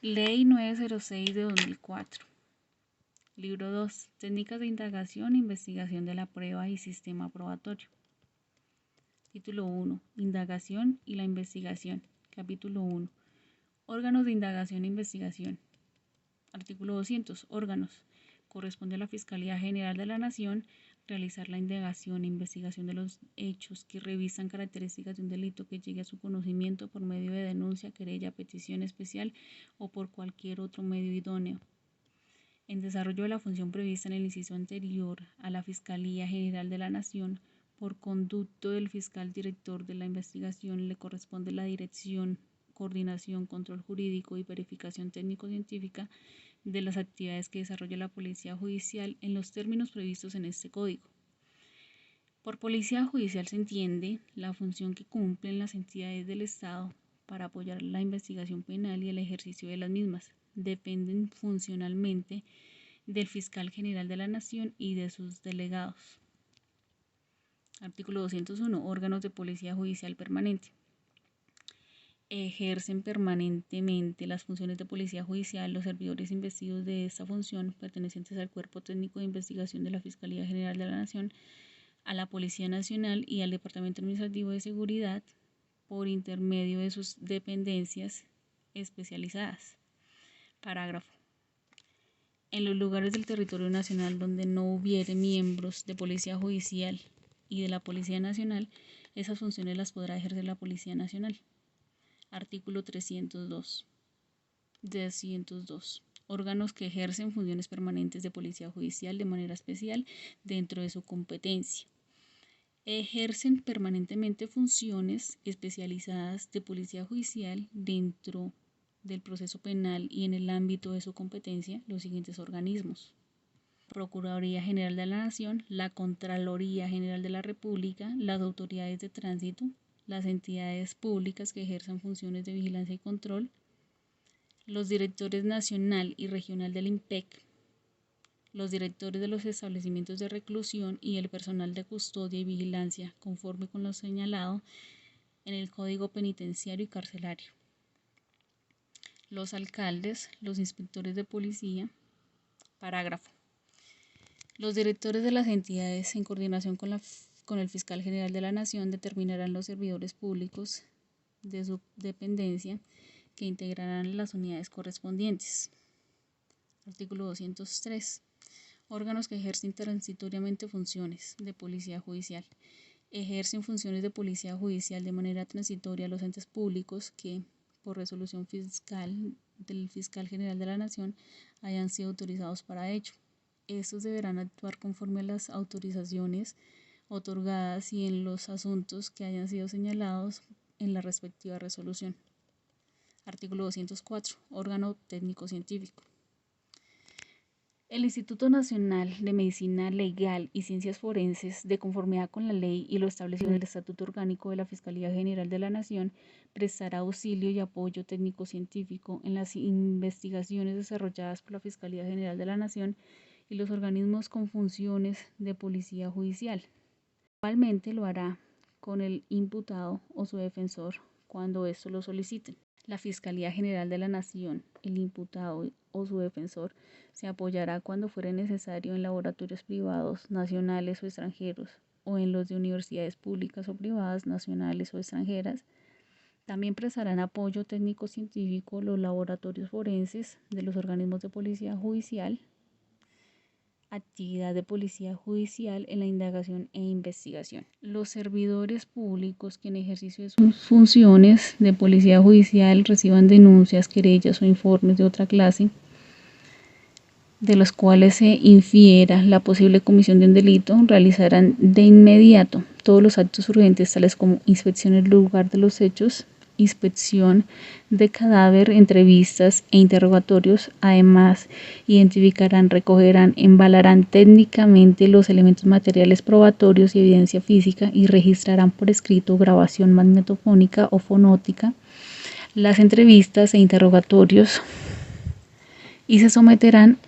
Ley 906 de 2004. Libro 2. Técnicas de indagación e investigación de la prueba y sistema probatorio. Título 1. Indagación y la investigación. Capítulo 1. Órganos de indagación e investigación. Artículo 200. Órganos. Corresponde a la Fiscalía General de la Nación realizar la indagación e investigación de los hechos que revisan características de un delito que llegue a su conocimiento por medio de denuncia, querella, petición especial o por cualquier otro medio idóneo. En desarrollo de la función prevista en el inciso anterior a la Fiscalía General de la Nación, por conducto del fiscal director de la investigación, le corresponde la dirección, coordinación, control jurídico y verificación técnico-científica de las actividades que desarrolla la Policía Judicial en los términos previstos en este Código. Por Policía Judicial se entiende la función que cumplen las entidades del Estado para apoyar la investigación penal y el ejercicio de las mismas. Dependen funcionalmente del Fiscal General de la Nación y de sus delegados. Artículo 201. Órganos de Policía Judicial Permanente. Ejercen permanentemente las funciones de policía judicial los servidores investidos de esta función pertenecientes al Cuerpo Técnico de Investigación de la Fiscalía General de la Nación, a la Policía Nacional y al Departamento Administrativo de Seguridad por intermedio de sus dependencias especializadas. Parágrafo. En los lugares del territorio nacional donde no hubiere miembros de Policía Judicial y de la Policía Nacional, esas funciones las podrá ejercer la Policía Nacional. Artículo 302. Órganos que ejercen funciones permanentes de policía judicial de manera especial dentro de su competencia. Ejercen permanentemente funciones especializadas de policía judicial dentro del proceso penal y en el ámbito de su competencia los siguientes organismos: Procuraduría General de la Nación, la Contraloría General de la República, las autoridades de tránsito, las entidades públicas que ejerzan funciones de vigilancia y control, los directores nacional y regional del IMPEC, los directores de los establecimientos de reclusión y el personal de custodia y vigilancia, conforme con lo señalado en el Código Penitenciario y Carcelario, los alcaldes, los inspectores de policía. Parágrafo. Los directores de las entidades, en coordinación con el Fiscal General de la Nación, determinarán los servidores públicos de su dependencia que integrarán las unidades correspondientes. Artículo 203. Órganos que ejercen transitoriamente funciones de policía judicial. Ejercen funciones de policía judicial de manera transitoria los entes públicos que, por resolución fiscal del Fiscal General de la Nación, hayan sido autorizados para ello. Estos deberán actuar conforme a las autorizaciones otorgadas y en los asuntos que hayan sido señalados en la respectiva resolución. Artículo 204. Órgano técnico-científico. El Instituto Nacional de Medicina Legal y Ciencias Forenses, de conformidad con la ley y lo establecido en el Estatuto Orgánico de la Fiscalía General de la Nación, prestará auxilio y apoyo técnico-científico en las investigaciones desarrolladas por la Fiscalía General de la Nación y los organismos con funciones de policía judicial. Igualmente lo hará con el imputado o su defensor cuando esto lo soliciten. La Fiscalía General de la Nación, el imputado o su defensor, se apoyará cuando fuere necesario en laboratorios privados, nacionales o extranjeros, o en los de universidades públicas o privadas, nacionales o extranjeras. También prestarán apoyo técnico-científico los laboratorios forenses de los organismos de policía judicial. Actividad de policía judicial en la indagación e investigación. Los servidores públicos que en ejercicio de sus funciones de policía judicial reciban denuncias, querellas o informes de otra clase, de los cuales se infiera la posible comisión de un delito, realizarán de inmediato todos los actos urgentes, tales como inspección en el lugar de los hechos, inspección de cadáver, entrevistas e interrogatorios. Además, identificarán, recogerán, embalarán técnicamente los elementos materiales probatorios y evidencia física y registrarán por escrito, grabación magnetofónica o fonótica, las entrevistas e interrogatorios y se someterán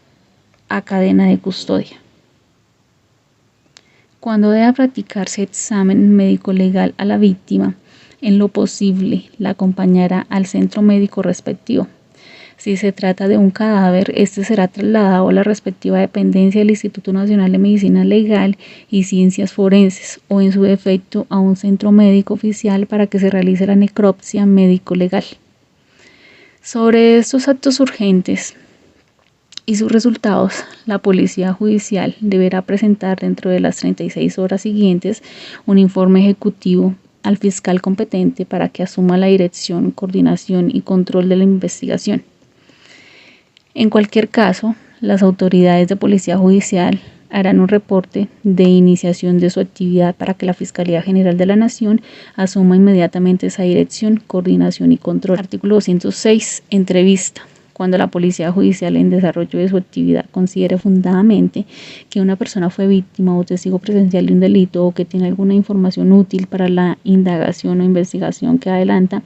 a cadena de custodia. Cuando deba practicarse examen médico-legal a la víctima, en lo posible la acompañará al centro médico respectivo. Si se trata de un cadáver, este será trasladado a la respectiva dependencia del Instituto Nacional de Medicina Legal y Ciencias Forenses o en su defecto a un centro médico oficial para que se realice la necropsia médico-legal. Sobre estos actos urgentes y sus resultados, la Policía Judicial deberá presentar dentro de las 36 horas siguientes un informe ejecutivo al fiscal competente para que asuma la dirección, coordinación y control de la investigación. En cualquier caso, las autoridades de Policía Judicial harán un reporte de iniciación de su actividad para que la Fiscalía General de la Nación asuma inmediatamente esa dirección, coordinación y control. Artículo 206. Entrevista. Cuando la Policía Judicial en desarrollo de su actividad considere fundadamente que una persona fue víctima o testigo presencial de un delito o que tiene alguna información útil para la indagación o investigación que adelanta,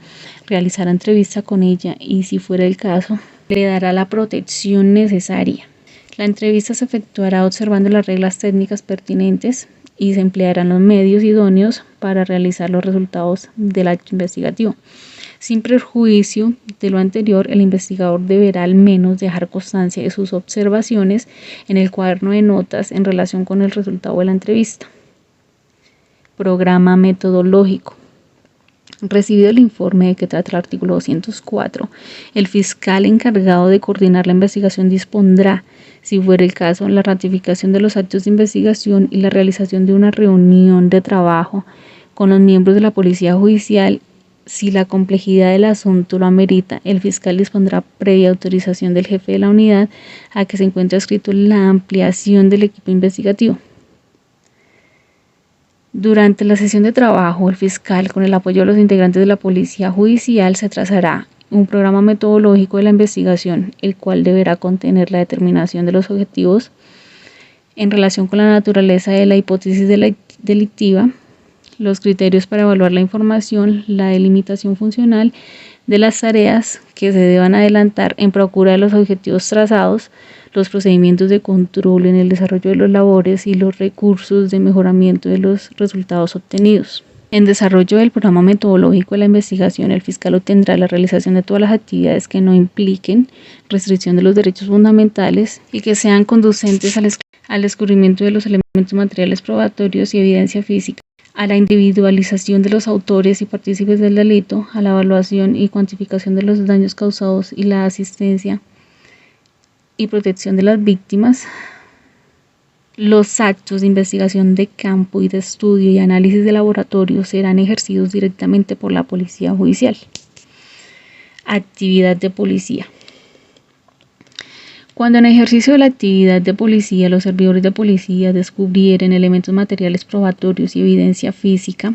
realizará entrevista con ella y, si fuera el caso, le dará la protección necesaria. La entrevista se efectuará observando las reglas técnicas pertinentes y se emplearán los medios idóneos para realizar los resultados del acto investigativo. Sin perjuicio de lo anterior, el investigador deberá al menos dejar constancia de sus observaciones en el cuaderno de notas en relación con el resultado de la entrevista. Programa metodológico. Recibido el informe de que trata el artículo 204, el fiscal encargado de coordinar la investigación dispondrá, si fuera el caso, la ratificación de los actos de investigación y la realización de una reunión de trabajo con los miembros de la Policía Judicial. Si la complejidad del asunto lo amerita, el fiscal dispondrá, previa autorización del jefe de la unidad, a que se encuentre adscrito la ampliación del equipo investigativo. Durante la sesión de trabajo, el fiscal, con el apoyo de los integrantes de la Policía Judicial, se trazará un programa metodológico de la investigación, el cual deberá contener la determinación de los objetivos en relación con la naturaleza de la hipótesis delictiva, los criterios para evaluar la información, la delimitación funcional de las tareas que se deban adelantar en procura de los objetivos trazados, los procedimientos de control en el desarrollo de las labores y los recursos de mejoramiento de los resultados obtenidos. En desarrollo del programa metodológico de la investigación, el fiscal obtendrá la realización de todas las actividades que no impliquen restricción de los derechos fundamentales y que sean conducentes al descubrimiento de los elementos materiales probatorios y evidencia física, a la individualización de los autores y partícipes del delito, a la evaluación y cuantificación de los daños causados y la asistencia y protección de las víctimas. Los actos de investigación de campo y de estudio y análisis de laboratorio serán ejercidos directamente por la Policía Judicial. Actividad de policía. Cuando en ejercicio de la actividad de policía los servidores de policía descubrieren elementos materiales probatorios y evidencia física,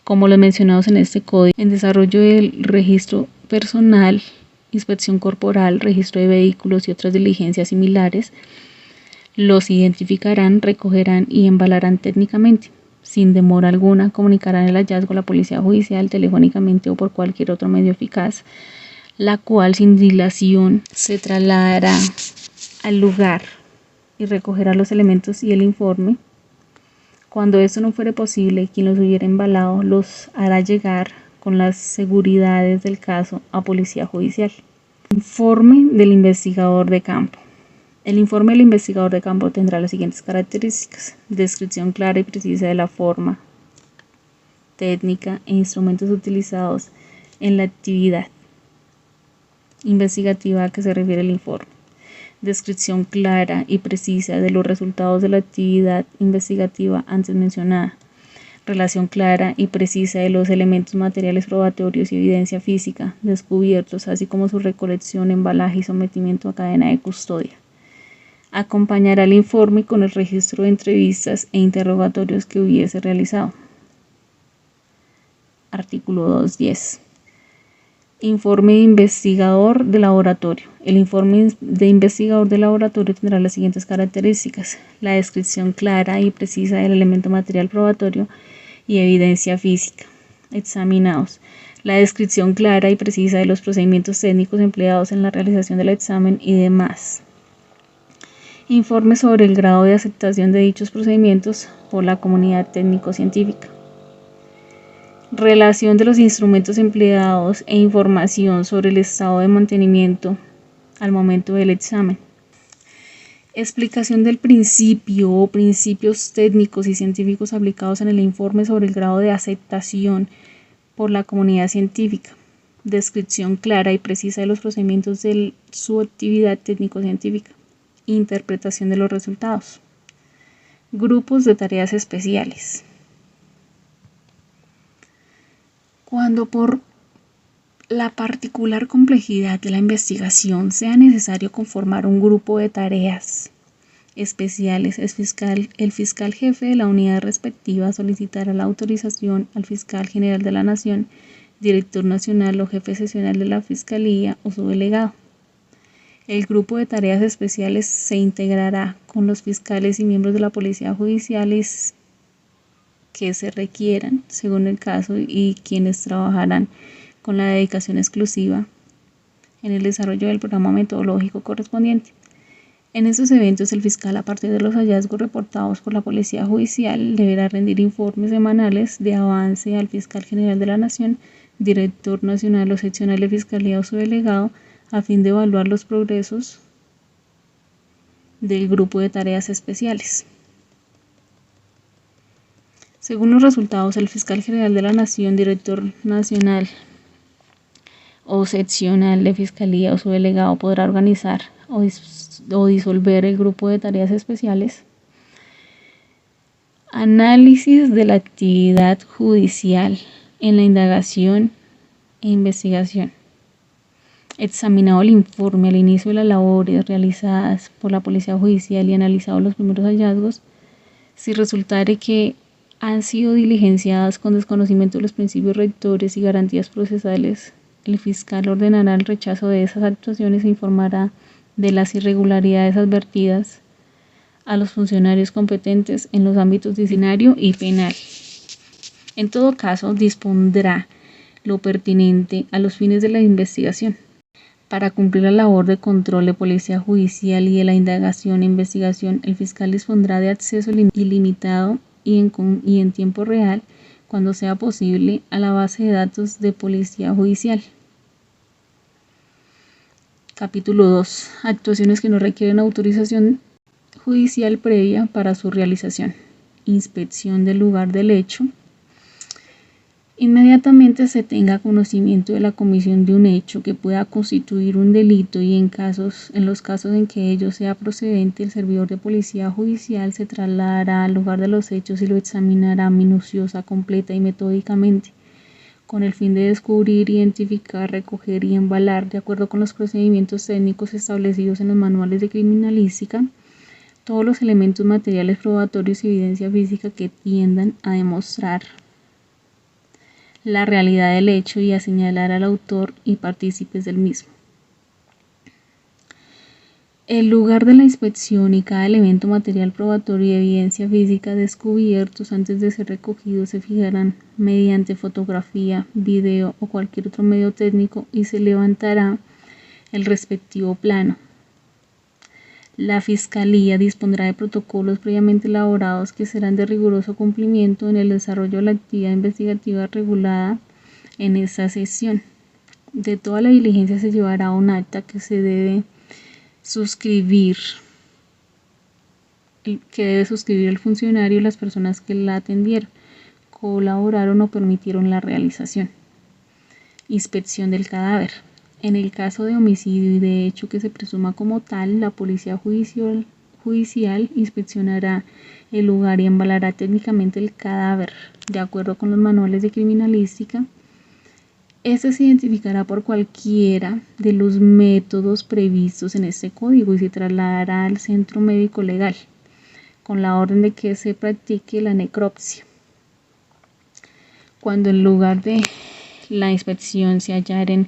como los mencionados en este código, en desarrollo del registro personal, inspección corporal, registro de vehículos y otras diligencias similares, los identificarán, recogerán y embalarán técnicamente. Sin demora alguna, comunicarán el hallazgo a la Policía Judicial telefónicamente o por cualquier otro medio eficaz, la cual sin dilación se trasladará al lugar y recogerá los elementos y el informe. Cuando esto no fuere posible, quien los hubiera embalado los hará llegar con las seguridades del caso a Policía Judicial. Informe del investigador de campo. El informe del investigador de campo tendrá las siguientes características: descripción clara y precisa de la forma, técnica e instrumentos utilizados en la actividad investigativa a que se refiere el informe, descripción clara y precisa de los resultados de la actividad investigativa antes mencionada, relación clara y precisa de los elementos materiales probatorios y evidencia física descubiertos, así como su recolección, embalaje y sometimiento a cadena de custodia. Acompañará el informe con el registro de entrevistas e interrogatorios que hubiese realizado. Artículo 210. Informe de investigador de laboratorio. El informe de investigador de laboratorio tendrá las siguientes características: la descripción clara y precisa del elemento material probatorio y evidencia física examinados, la descripción clara y precisa de los procedimientos técnicos empleados en la realización del examen y demás. Informe sobre el grado de aceptación de dichos procedimientos por la comunidad técnico-científica. Relación de los instrumentos empleados e información sobre el estado de mantenimiento al momento del examen. Explicación del principio o principios técnicos y científicos aplicados en el informe sobre el grado de aceptación por la comunidad científica. Descripción clara y precisa de los procedimientos de su actividad técnico-científica. Interpretación de los resultados. Grupos de tareas especiales. Cuando por la particular complejidad de la investigación sea necesario conformar un grupo de tareas especiales, el fiscal jefe de la unidad respectiva solicitará la autorización al fiscal general de la Nación, director nacional o jefe seccional de la Fiscalía o su delegado. El grupo de tareas especiales se integrará con los fiscales y miembros de la Policía Judicial que se requieran, según el caso, y quienes trabajarán con la dedicación exclusiva en el desarrollo del programa metodológico correspondiente. En estos eventos, el fiscal, a partir de los hallazgos reportados por la Policía Judicial, deberá rendir informes semanales de avance al fiscal general de la Nación, director nacional o seccional de Fiscalía o su delegado, a fin de evaluar los progresos del grupo de tareas especiales. Según los resultados, el fiscal general de la Nación, director nacional o seccional de Fiscalía o su delegado podrá organizar o disolver el grupo de tareas especiales. Análisis de la actividad judicial en la indagación e investigación. Examinado el informe al inicio de las labores realizadas por la Policía Judicial y analizado los primeros hallazgos, si resultare que han sido diligenciadas con desconocimiento de los principios rectores y garantías procesales, el fiscal ordenará el rechazo de esas actuaciones e informará de las irregularidades advertidas a los funcionarios competentes en los ámbitos disciplinario y penal. En todo caso, dispondrá lo pertinente a los fines de la investigación. Para cumplir la labor de control de Policía Judicial y de la indagación e investigación, el fiscal dispondrá de acceso ilimitado y en tiempo real, cuando sea posible, a la base de datos de Policía Judicial. Capítulo 2. Actuaciones que no requieren autorización judicial previa para su realización. Inspección del lugar del hecho. Inmediatamente se tenga conocimiento de la comisión de un hecho que pueda constituir un delito y en los casos en que ello sea procedente, el servidor de Policía Judicial se trasladará al lugar de los hechos y lo examinará minuciosa, completa y metódicamente, con el fin de descubrir, identificar, recoger y embalar, de acuerdo con los procedimientos técnicos establecidos en los manuales de criminalística, todos los elementos materiales probatorios y evidencia física que tiendan a demostrar la realidad del hecho y a señalar al autor y partícipes del mismo. El lugar de la inspección y cada elemento material probatorio y evidencia física descubiertos antes de ser recogidos se fijarán mediante fotografía, video o cualquier otro medio técnico y se levantará el respectivo plano. La Fiscalía dispondrá de protocolos previamente elaborados que serán de riguroso cumplimiento en el desarrollo de la actividad investigativa regulada en esta sección. De toda la diligencia se llevará un acta que debe suscribir el funcionario y las personas que la atendieron, colaboraron o permitieron la realización. Inspección del cadáver. En el caso de homicidio y de hecho que se presuma como tal, la Policía Judicial inspeccionará el lugar y embalará técnicamente el cadáver, de acuerdo con los manuales de criminalística. Este se identificará por cualquiera de los métodos previstos en este código y se trasladará al centro médico legal, con la orden de que se practique la necropsia. Cuando en lugar de la inspección se hallaren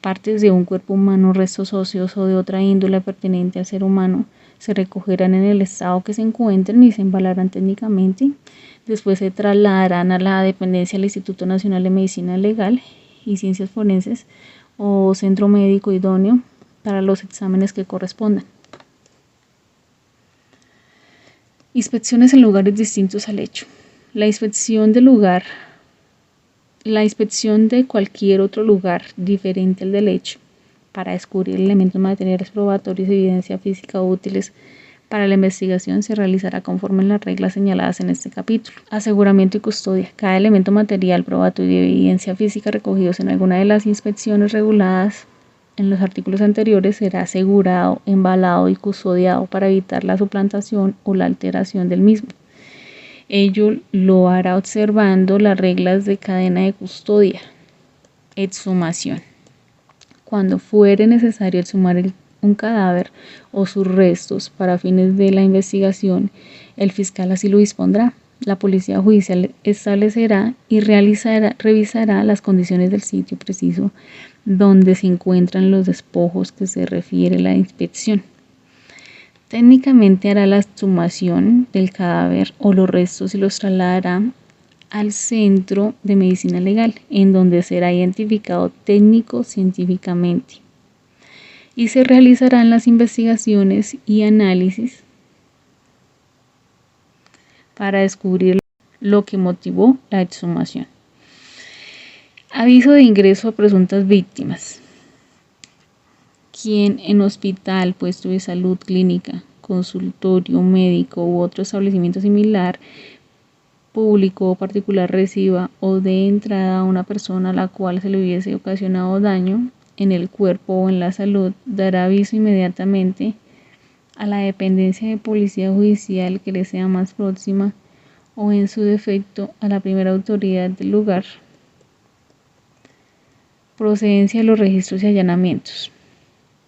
partes de un cuerpo humano, restos óseos o de otra índole pertinente al ser humano, se recogerán en el estado que se encuentren y se embalarán técnicamente. Después se trasladarán a la dependencia del Instituto Nacional de Medicina Legal y Ciencias Forenses o centro médico idóneo para los exámenes que correspondan. Inspecciones en lugares distintos al hecho. La inspección del lugar La inspección de cualquier otro lugar diferente al del hecho para descubrir elementos materiales probatorios y evidencia física útiles para la investigación se realizará conforme a las reglas señaladas en este capítulo. Aseguramiento y custodia. Cada elemento material probatorio y evidencia física recogidos en alguna de las inspecciones reguladas en los artículos anteriores será asegurado, embalado y custodiado para evitar la suplantación o la alteración del mismo. Ello lo hará observando las reglas de cadena de custodia. Exhumación. Cuando fuere necesario exhumar un cadáver o sus restos para fines de la investigación, el fiscal así lo dispondrá. La policía judicial establecerá y revisará las condiciones del sitio preciso donde se encuentran los despojos que se refiere la inspección. Técnicamente hará la exhumación del cadáver o los restos y los trasladará al Centro de Medicina Legal, en donde será identificado técnico-científicamente y se realizarán las investigaciones y análisis para descubrir lo que motivó la exhumación. Aviso de ingreso a presuntas víctimas. Quien en hospital, puesto de salud, clínica, consultorio médico u otro establecimiento similar, público o particular reciba o dé entrada a una persona a la cual se le hubiese ocasionado daño en el cuerpo o en la salud, dará aviso inmediatamente a la dependencia de policía judicial que le sea más próxima o en su defecto a la primera autoridad del lugar. Procedencia de los registros y allanamientos.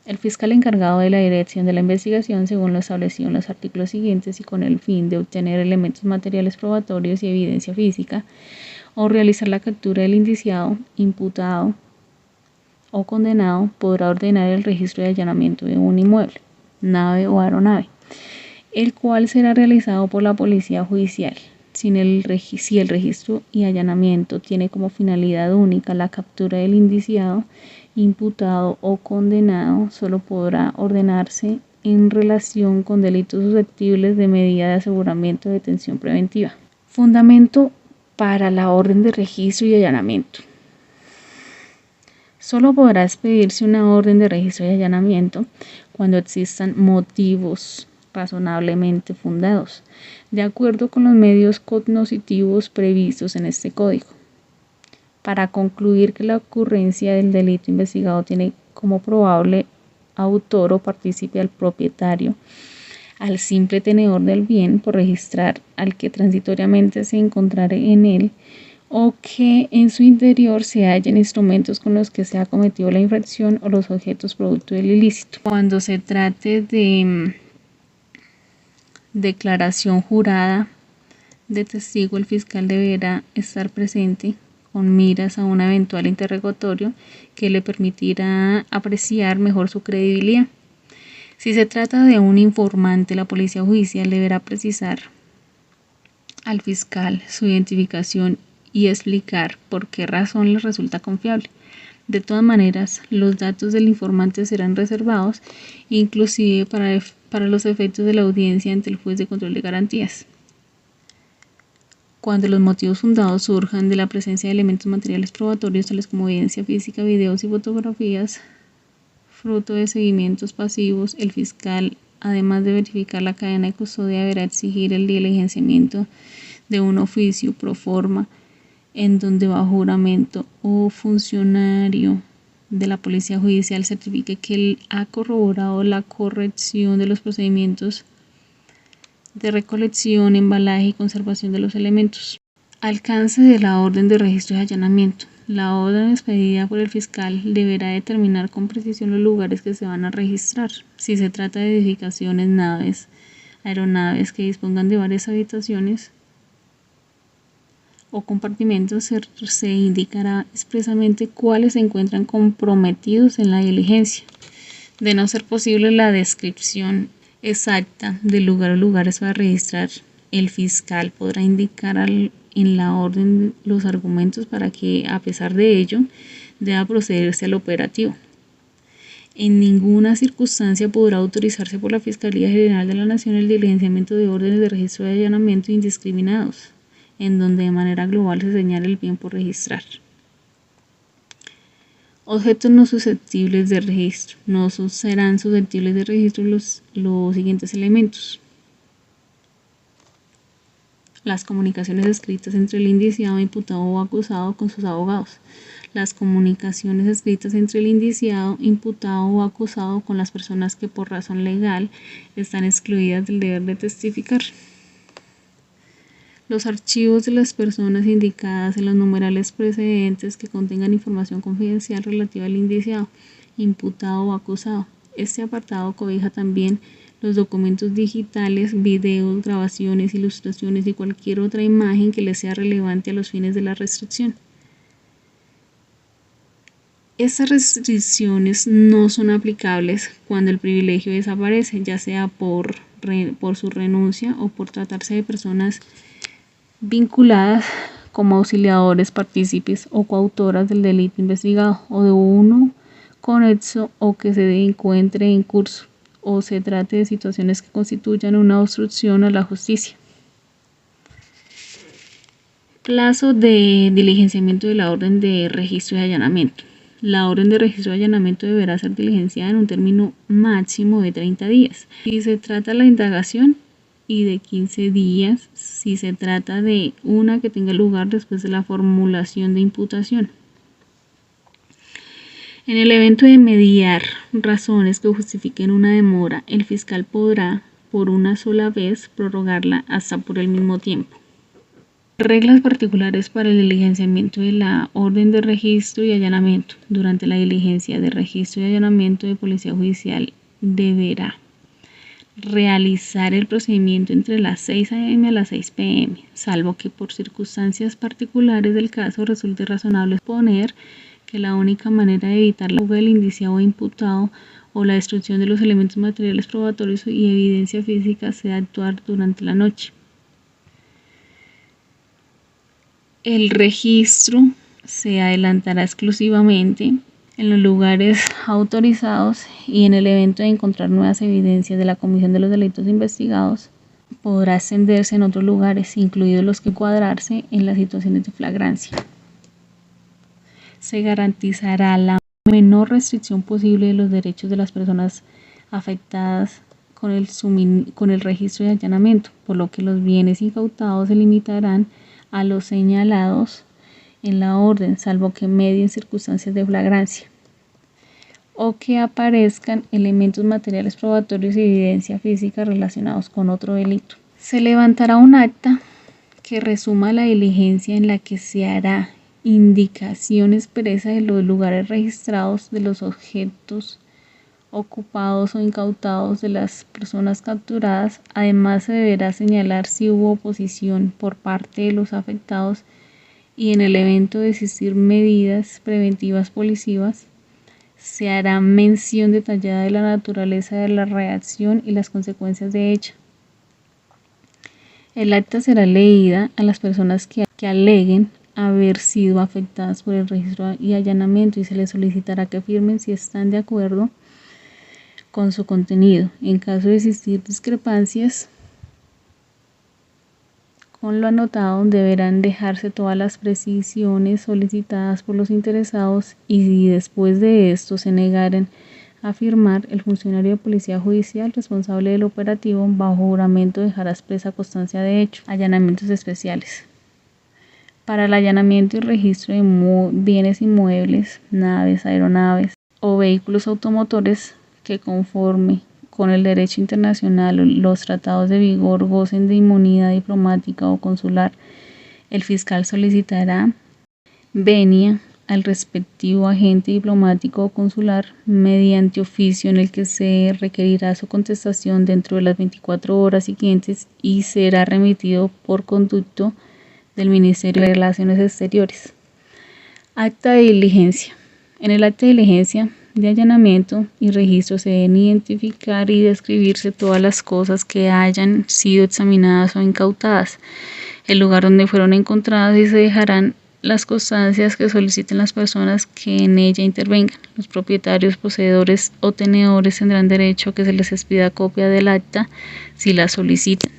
El fiscal encargado de la dirección de la investigación, según lo establecido en los artículos siguientes y con el fin de obtener elementos materiales probatorios y evidencia física, o realizar la captura del indiciado, imputado o condenado, podrá ordenar el registro y allanamiento de un inmueble, nave o aeronave, el cual será realizado por la policía judicial. Si el registro y allanamiento tiene como finalidad única la captura del indiciado, imputado o condenado, solo podrá ordenarse en relación con delitos susceptibles de medida de aseguramiento de detención preventiva. Fundamento para la orden de registro y allanamiento. Solo podrá expedirse una orden de registro y allanamiento cuando existan motivos razonablemente fundados, de acuerdo con los medios cognoscitivos previstos en este código, para concluir que la ocurrencia del delito investigado tiene como probable autor o partícipe al propietario, al simple tenedor del bien por registrar, al que transitoriamente se encontrare en él, o que en su interior se hallen instrumentos con los que se ha cometido la infracción o los objetos producto del ilícito. Cuando se trate de declaración jurada de testigo, el fiscal deberá estar presente con miras a un eventual interrogatorio que le permitirá apreciar mejor su credibilidad. Si se trata de un informante, la policía judicial deberá precisar al fiscal su identificación y explicar por qué razón le resulta confiable. De todas maneras, los datos del informante serán reservados, inclusive para los efectos de la audiencia ante el juez de control de garantías. Cuando los motivos fundados surjan de la presencia de elementos materiales probatorios, tales como evidencia física, videos y fotografías, fruto de seguimientos pasivos, el fiscal, además de verificar la cadena de custodia, deberá exigir el diligenciamiento de un oficio pro forma en donde bajo juramento o funcionario de la policía judicial certifique que él ha corroborado la corrección de los procedimientos de recolección, embalaje y conservación de los elementos. Alcance de la orden de registro y allanamiento. La orden expedida por el fiscal deberá determinar con precisión los lugares que se van a registrar. Si se trata de edificaciones, naves, aeronaves que dispongan de varias habitaciones o compartimentos, se indicará expresamente cuáles se encuentran comprometidos en la diligencia. De no ser posible la descripción exacta del lugar o lugares para registrar, el fiscal podrá indicar en la orden los argumentos para que, a pesar de ello, deba procederse al operativo. En ninguna circunstancia podrá autorizarse por la Fiscalía General de la Nación el diligenciamiento de órdenes de registro y allanamiento indiscriminados, en donde de manera global se señale el bien por registrar. Objetos no susceptibles de registro. No serán susceptibles de registro los siguientes elementos: las comunicaciones escritas entre el indiciado, imputado o acusado con sus abogados. Las comunicaciones escritas entre el indiciado, imputado o acusado con las personas que por razón legal están excluidas del deber de testificar. Los archivos de las personas indicadas en los numerales precedentes que contengan información confidencial relativa al indiciado, imputado o acusado. Este apartado cobija también los documentos digitales, videos, grabaciones, ilustraciones y cualquier otra imagen que les sea relevante a los fines de la restricción. Estas restricciones no son aplicables cuando el privilegio desaparece, ya sea por su renuncia o por tratarse de personas vinculadas como auxiliadores, partícipes o coautoras del delito investigado, o de uno conexo o que se encuentre en curso, o se trate de situaciones que constituyan una obstrucción a la justicia. Plazo de diligenciamiento de la orden de registro y allanamiento. La orden de registro y allanamiento deberá ser diligenciada en un término máximo de 30 días. Si se trata de la indagación, y de 15 días si se trata de una que tenga lugar después de la formulación de imputación. En el evento de mediar razones que justifiquen una demora, el fiscal podrá, por una sola vez, prorrogarla hasta por el mismo tiempo. Reglas particulares para el diligenciamiento de la orden de registro y allanamiento. Durante la diligencia de registro y allanamiento de policía judicial deberá realizar el procedimiento entre las 6 a.m. a las 6 p.m., salvo que por circunstancias particulares del caso resulte razonable suponer que la única manera de evitar la fuga del indiciado o imputado o la destrucción de los elementos materiales probatorios y evidencia física sea actuar durante la noche. El registro se adelantará exclusivamente en los lugares autorizados y en el evento de encontrar nuevas evidencias de la comisión de los delitos investigados, podrá extenderse en otros lugares, incluidos los que cuadrarse en las situaciones de flagrancia. Se garantizará la menor restricción posible de los derechos de las personas afectadas con el registro de allanamiento, por lo que los bienes incautados se limitarán a los señalados en la orden, salvo que medien circunstancias de flagrancia o que aparezcan elementos materiales probatorios y evidencia física relacionados con otro delito. Se levantará un acta que resuma la diligencia en la que se hará indicación expresa de los lugares registrados, de los objetos ocupados o incautados de las personas capturadas. Además, se deberá señalar si hubo oposición por parte de los afectados y en el evento de existir medidas preventivas policivas, se hará mención detallada de la naturaleza de la reacción y las consecuencias de ella. El acta será leída a las personas que aleguen haber sido afectadas por el registro y allanamiento y se les solicitará que firmen si están de acuerdo con su contenido. En caso de existir discrepancias con lo anotado, deberán dejarse todas las precisiones solicitadas por los interesados y si después de esto se negaren a firmar, el funcionario de policía judicial responsable del operativo bajo juramento dejará expresa constancia de hecho. Allanamientos especiales. Para el allanamiento y registro de bienes inmuebles, naves, aeronaves o vehículos automotores que conforme con el derecho internacional los tratados de vigor gocen de inmunidad diplomática o consular, el fiscal solicitará venia al respectivo agente diplomático o consular mediante oficio en el que se requerirá su contestación dentro de las 24 horas siguientes y será remitido por conducto del Ministerio de Relaciones Exteriores. Acta de diligencia. En el acta de diligencia de allanamiento y registro se deben identificar y describirse todas las cosas que hayan sido examinadas o incautadas, el lugar donde fueron encontradas y se dejarán las constancias que soliciten las personas que en ella intervengan. Los propietarios, poseedores o tenedores tendrán derecho a que se les expida copia del acta si la solicitan.